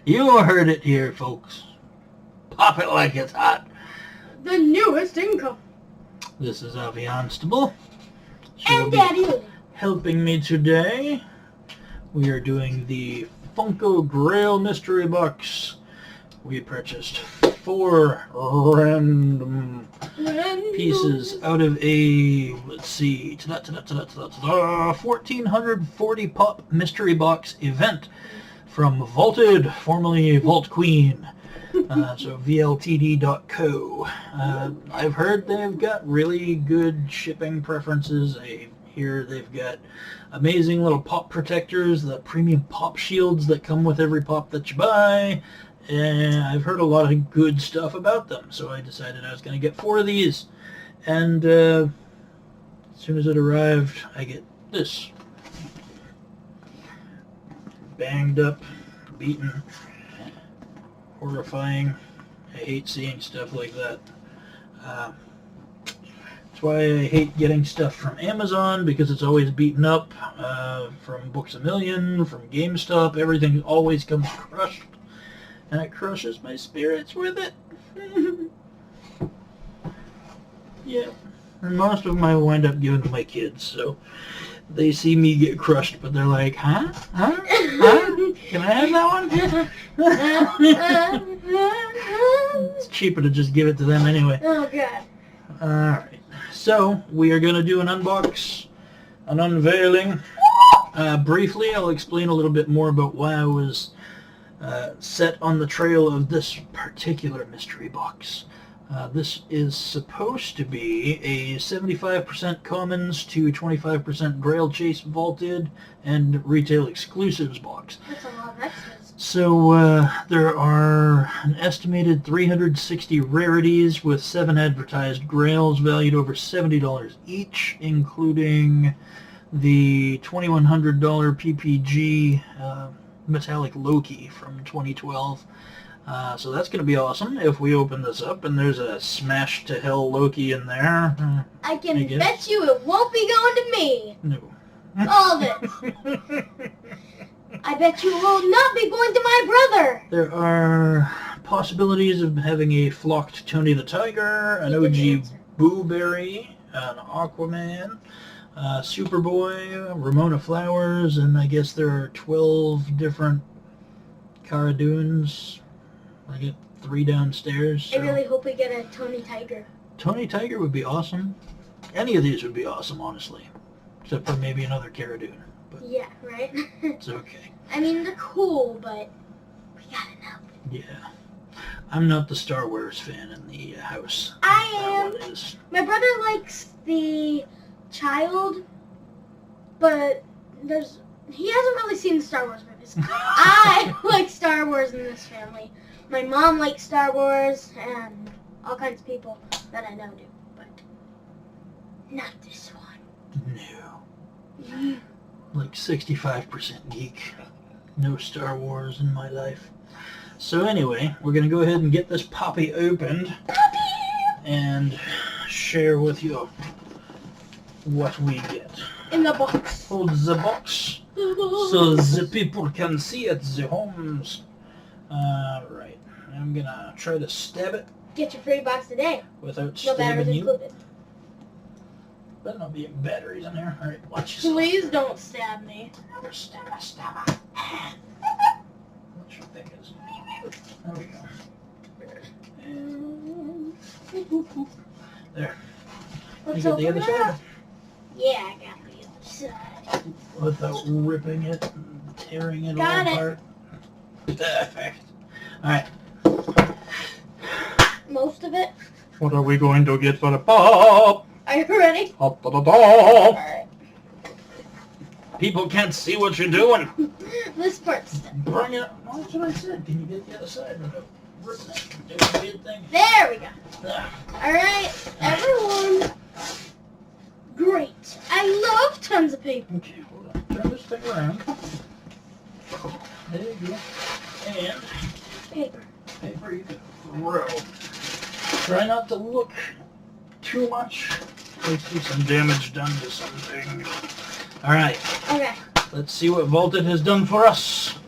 You heard it here, folks. Pop it like it's hot. The newest income. This is Avian Stable. And Daddy Lily. Helping me today. We are doing the Funko Grail Mystery Box. We purchased 4 random pieces out of a, let's see, 1440 Pop Mystery Box event from Vaulted, formerly Vault Queen. So VLTD.co. I've heard they've got really good shipping preferences. I hear they've got amazing little pop protectors, the premium pop shields that come with every pop that you buy. And I've heard a lot of good stuff about them, so I decided I was going to get 4 of these. And as soon as it arrived, I get this. Banged up, beaten, horrifying. I hate seeing stuff like that. That's why I hate getting stuff from Amazon, because it's always beaten up. From Books A Million, from GameStop, everything always comes crushed. And it crushes my spirits with it. Yeah. And most of them I wind up giving to my kids, so they see me get crushed, but they're like, huh? Huh? Huh? Can I have that one? It's cheaper to just give it to them anyway. Oh, God. Alright. So, we are going to do an unveiling. Briefly, I'll explain a little bit more about why I was set on the trail of this particular mystery box. This is supposed to be a 75% commons to 25% Grail Chase Vaulted and retail exclusives box. That's a lot of extras. So there are an estimated 360 rarities with 7 advertised Grails valued over $70 each, including the $2,100 PPG Metallic Loki from 2012. So that's going to be awesome if we open this up and there's a smash to hell Loki in there. I can bet you it won't be going to me. No. All of it. I bet you it will not be going to my brother. There are possibilities of having a flocked Tony the Tiger, an OG Boo Berry, an Aquaman, Superboy, Ramona Flowers, and I guess there are 12 different Cara Dunes. I get 3 downstairs. So. I really hope we get a Tony Tiger. Tony Tiger would be awesome. Any of these would be awesome, honestly. Except for maybe another Cara Dune. But yeah, right? It's okay. I mean, they're cool, but we gotta know. Yeah. I'm not the Star Wars fan in the house. I am. My brother likes the Child, but he hasn't really seen the Star Wars movies. I like Star Wars in this family. My mom likes Star Wars, and all kinds of people that I know do, but not this one. No. Like 65% geek. No Star Wars in my life. So anyway, we're going to go ahead and get this puppy opened. And share with you what we get. In the box. Hold the box so the people can see it, the homes. Alright, I'm going to try to stab it. Get your free box today. Without no stabbing batteries you. Included. Better not be batteries in there. Alright, watch yourself. Please don't stab me. Stab. What your thing is. There we go. There. Let's You got the open other it side? up. Yeah, I got the other side. Without ripping it and tearing it all Got it. apart. Perfect. Alright. Most of it. What are we going to get for the pop? Are you ready? Pop, pop, pop. Alright. People can't see what you're doing. This part's done. Bring it up. Well, that's what I said. Can you get the other side without ripping it? Do the weird thing. There we go. Ah. Alright, everyone. Great. I love tons of paper. Okay, hold on. Turn this thing around. There you go. And Paper. paper you can throw. Try not to look too much. I see some damage done to something. Alright. Okay. Let's see what Vaulted has done for us.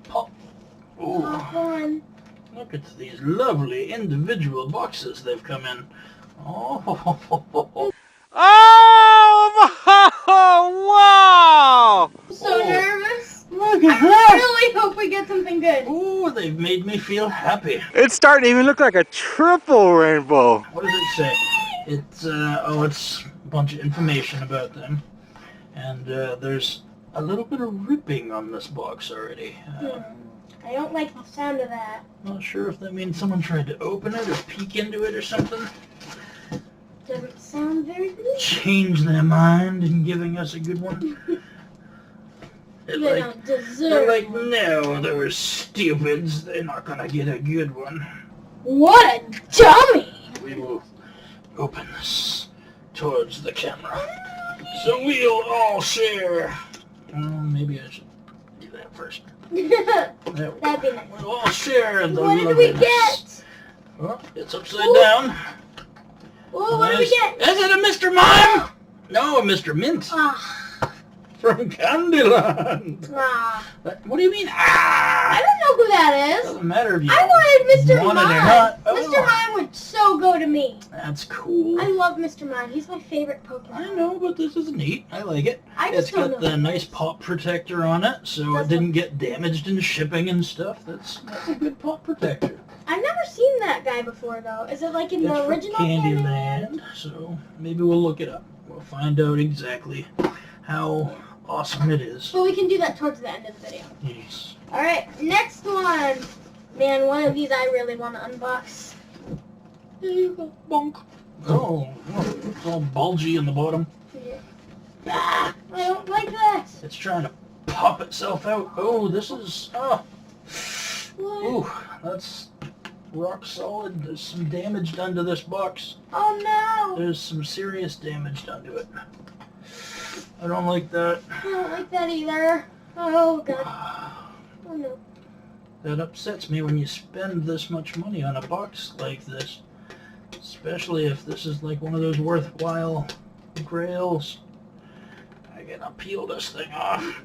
Pop. Ooh. look at these lovely individual boxes they've come in. Oh, wow! I'm so nervous. Look at I that! really hope we get something good. Oh, they've made me feel happy. It's starting to even look like a triple rainbow. What does it say? It's, it's a bunch of information about them. And there's a little bit of ripping on this box already. I don't like the sound of that. Not sure if that means someone tried to open it or peek into it or something. Doesn't sound very good. Change their mind in giving us a good one. They They're don't deserve like, one. no, they're stupids. They're not gonna get a good one. What a dummy! We will open this towards the camera. So we'll all share. Maybe I should do that first. There we go. That'd be nice. We'll all share the What did we loveliness. get? Oh, it's upside down. Oh, what did we get? Is it a Mr. Mime? No, a Mr. Mint Ah, from Candyland. ah. What do you mean? I don't know who that is. Doesn't matter if you I wanted Mr. want it or Mime. not. Mr. Mime would so go to me. That's cool. I love Mr. Mime. He's my favorite Pokemon. I know, but this is neat. I like it. I It's just don't got know. the nice pop protector on it, so it didn't get damaged in shipping and stuff. That's a good pop protector. I've never seen that guy before, though. Is it like in It's the from original Candyland, so maybe we'll look it up. We'll find out exactly how awesome it is. But we can do that towards the end of the video. Yes. Alright, next one. Man, one of these I really want to unbox. There you go. Bonk. Oh, it's all bulgy in the bottom. Yeah. Ah, I don't like that. It's trying to pop itself out. Oh, this is... Oh. What? Ooh, that's rock solid. There's some damage done to this box. Oh no. There's some serious damage done to it. I don't like that. I don't like that either. Oh god. Oh no. That upsets me when you spend this much money on a box like this. Especially if this is like one of those worthwhile grails. I gotta peel this thing off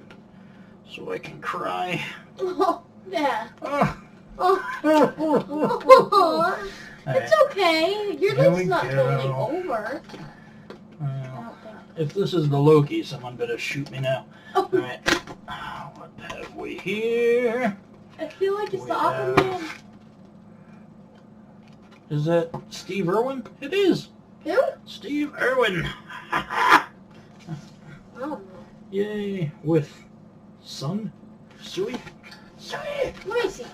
so I can cry. Oh, yeah. Oh. Oh, it's okay. Your Here leg's we not totally go. over. I don't think. If this is the Loki, someone better shoot me now. Oh, Alright, what have we here? I feel like it's We the have- Aquaman. Is that Steve Irwin? It is! Who? Steve Irwin! I don't know. Yay! With Sun? Sui? Sui! Let me see.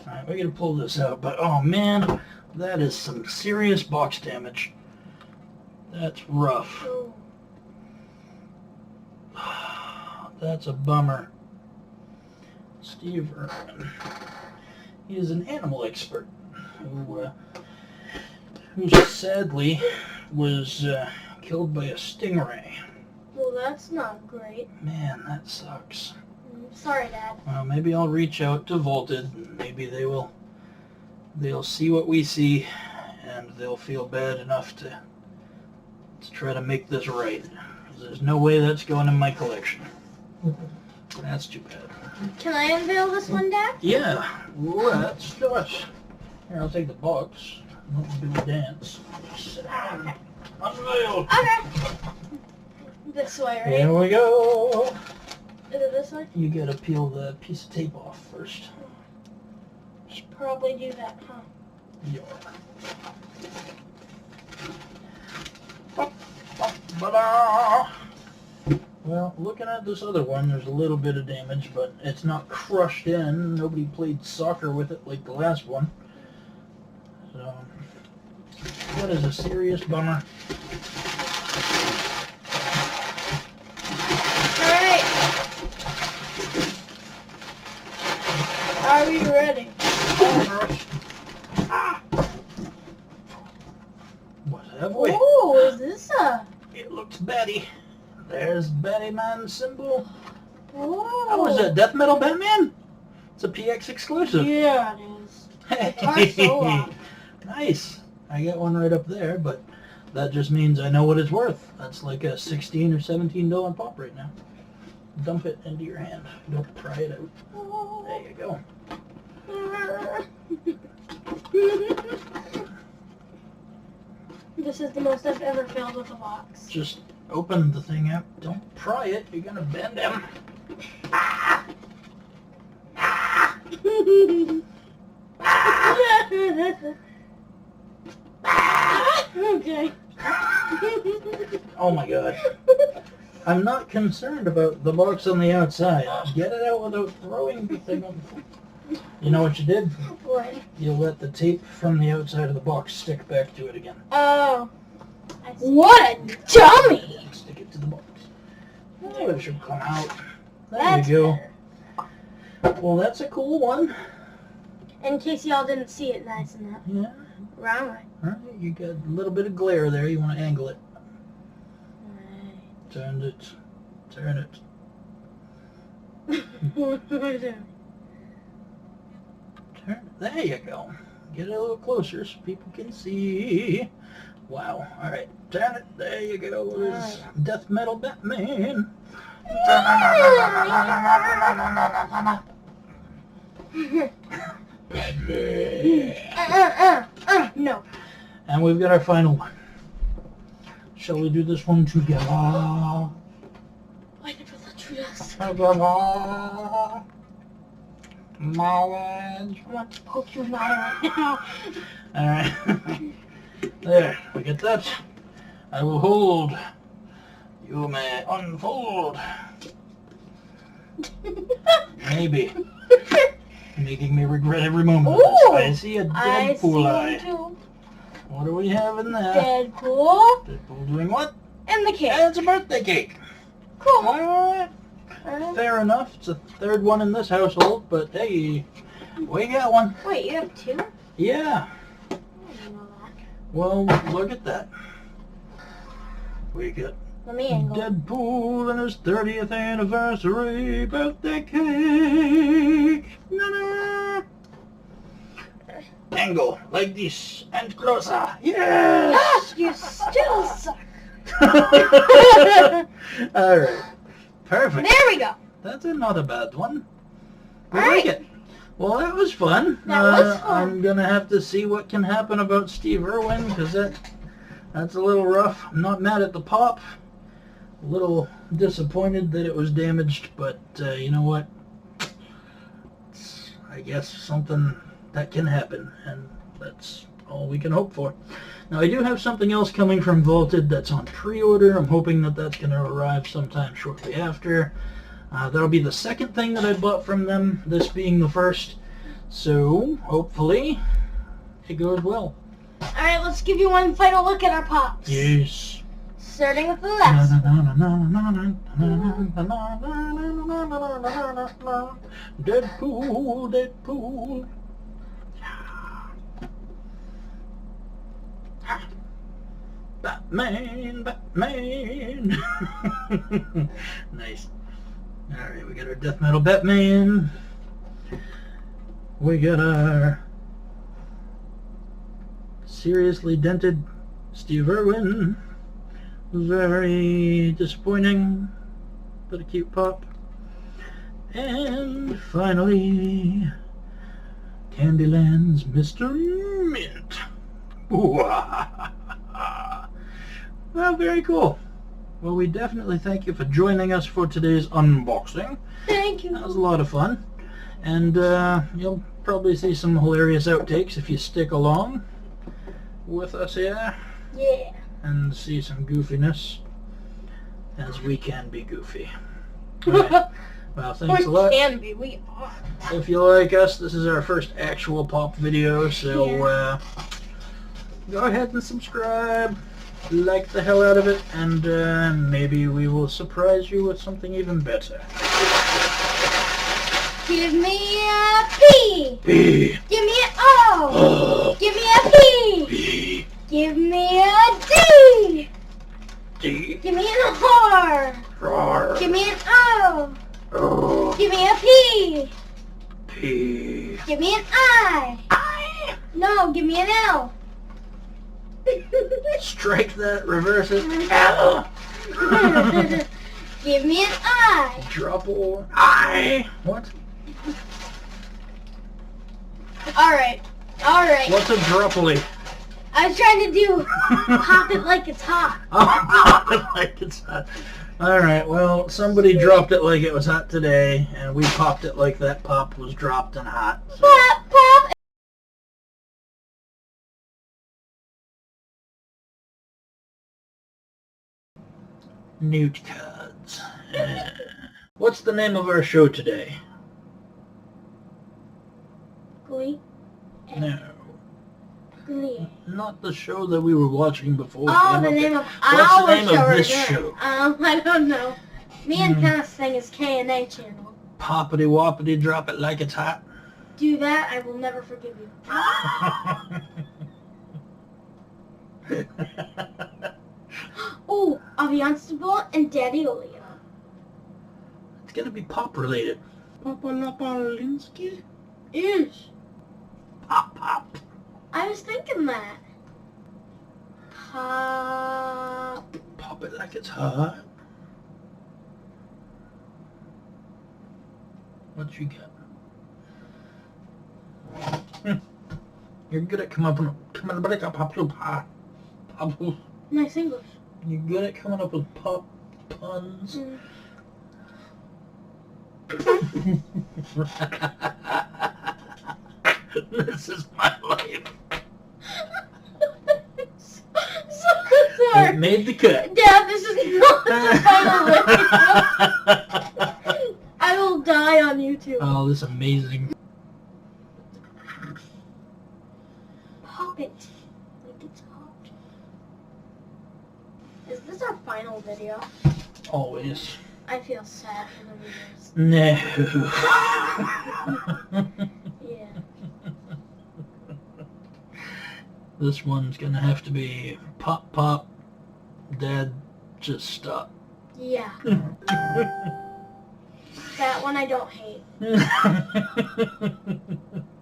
Alright, we're gonna pull this out, but oh man, that is some serious box damage. That's rough. Oh. That's a bummer. Steve Irwin. He is an animal expert who sadly was killed by a stingray. Well, that's not great. Man, that sucks. Sorry, Dad. Well, maybe I'll reach out to Vaulted, and maybe they'll see what we see, and they'll feel bad enough to try to make this right. 'Cause there's no way that's going in my collection. That's too bad. Can I unveil this one, Dad? Yeah, let's start. Here, I'll take the box. Don't do the dance. Sit down. Unveil. Okay. This way, right? Here we go. Is it this way? You gotta peel the piece of tape off first. Should probably do that, huh? Yeah. Ba-da! Well, looking at this other one, there's a little bit of damage, but it's not crushed in. Nobody played soccer with it like the last one. So, that is a serious bummer. Alright. Are we ready? Ah! What have we? Oh, is this a... It looks Betty. There's Betty Man's symbol. Oh. Oh, is that Death Metal Batman? It's a PX exclusive. Yeah, it is. Guitar solo. Nice. I got one right up there, but that just means I know what it's worth. That's like a $16 or $17 pop right now. Dump it into your hand. Don't pry it out. There you go. This is the most I've ever filled with a box. Just open the thing up. Don't pry it. You're gonna bend him. Ah! Ah! Okay. Oh my god. I'm not concerned about the box on the outside. Get it out without throwing the thing on the floor. You know what you did? What? You let the tape from the outside of the box stick back to it again. Oh. What a dummy! Stick it to the box. Oh, it should come out. There That's you go. better. Well, that's a cool one. In case y'all didn't see it nice enough. Yeah. Wrong way. Alright, you got a little bit of glare there. You want to angle it. Turn it. Turn it. What am I doing? Turn it. There you go. Get it a little closer so people can see. Wow. Alright. Turn it. There you go. There's Death Metal Batman. No. And we've got our final one. Shall we do this one together? I never thought you asked. Knowledge. I want to poke your eye right now. Alright. There, we get that. I will hold. You may unfold. Maybe. Making me regret every moment of this. Ooh, I see a I see Deadpool one eye. too. What do we have in there? Deadpool. Deadpool doing what? And the cake. It's a birthday cake. Cool. Alright. Fair enough. It's the third one in this household, but hey, we got one. Wait, you have two? Yeah. I didn't know that. Well, look at that. We got Let me angle. Deadpool and his 30th anniversary birthday cake. Na-na. Angle like this and closer. Yes. You still suck. All right. Perfect. There we go. That's not a bad one. I All like right. it. Well, that was fun. That was fun. I'm gonna have to see what can happen about Steve Irwin because that's a little rough. I'm not mad at the pop. A little disappointed that it was damaged, but you know what? It's, I guess, something that can happen, and that's all we can hope for. Now, I do have something else coming from Vaulted that's on pre-order. I'm hoping that that's going to arrive sometime shortly after. That'll be the second thing that I bought from them, this being the first. So, hopefully, it goes well. Alright, let's give you one final look at our pops. Yes. Starting with the left. Deadpool, Deadpool. Batman, Batman. Nice. Alright, we got our Death Metal Batman. We got our seriously dented Steve Irwin. Very disappointing, but a cute pop. And finally, Candyland's Mr. Mint. Well, very cool. Well, we definitely thank you for joining us for today's unboxing. Thank you. That was a lot of fun. And you'll probably see some hilarious outtakes if you stick along with us here. Yeah. And see some goofiness, as we can be goofy. Right. Well, thanks a lot. We can be. We are. If you like us, this is our first actual pop video, so go ahead and subscribe, like the hell out of it, and maybe we will surprise you with something even better. Give me a P. P. Give me an O. Give me a P. P. Give me a D. D. Give me an R. R. Give me an O. O. Give me a P. P. Give me an I. I. No, give me an L. Strike that, reverse it. L. Give me an I. Drop or I. What? Alright. Alright. What's a dropoli? I was trying to do pop it like it's hot. Pop it like it's hot. Alright, well, somebody dropped it like it was hot today, and we popped it like that pop was dropped and hot. So. Pop, pop. Newt cards. What's the name of our show today? Glee. No. Glee. Not the show that we were watching before. Oh, the name of What's our the name show. of this right there. show? I don't know. Me and Kenneth's thing is K&A channel. Poppity woppity, drop it like it's hot. Do that, I will never forgive you. Oh, Avianstable and Daddy Oleo. It's gonna be pop related. Papa Lapalinsky? Ish. Pop pop. I was thinking that. Pop. Pop it like it's hot. What you got? You're good at coming up with pop. Nice English. You're good at coming up with pop puns. This is my life. So sorry. It made the cut. Dad, this is not the final video. I will die on YouTube. Oh, this is amazing. Pop it like it's hot. Is this our final video? Always. I feel sad for the viewers. No. Yeah. This one's gonna have to be pop pop. Dad, just stop. Yeah. That one I don't hate.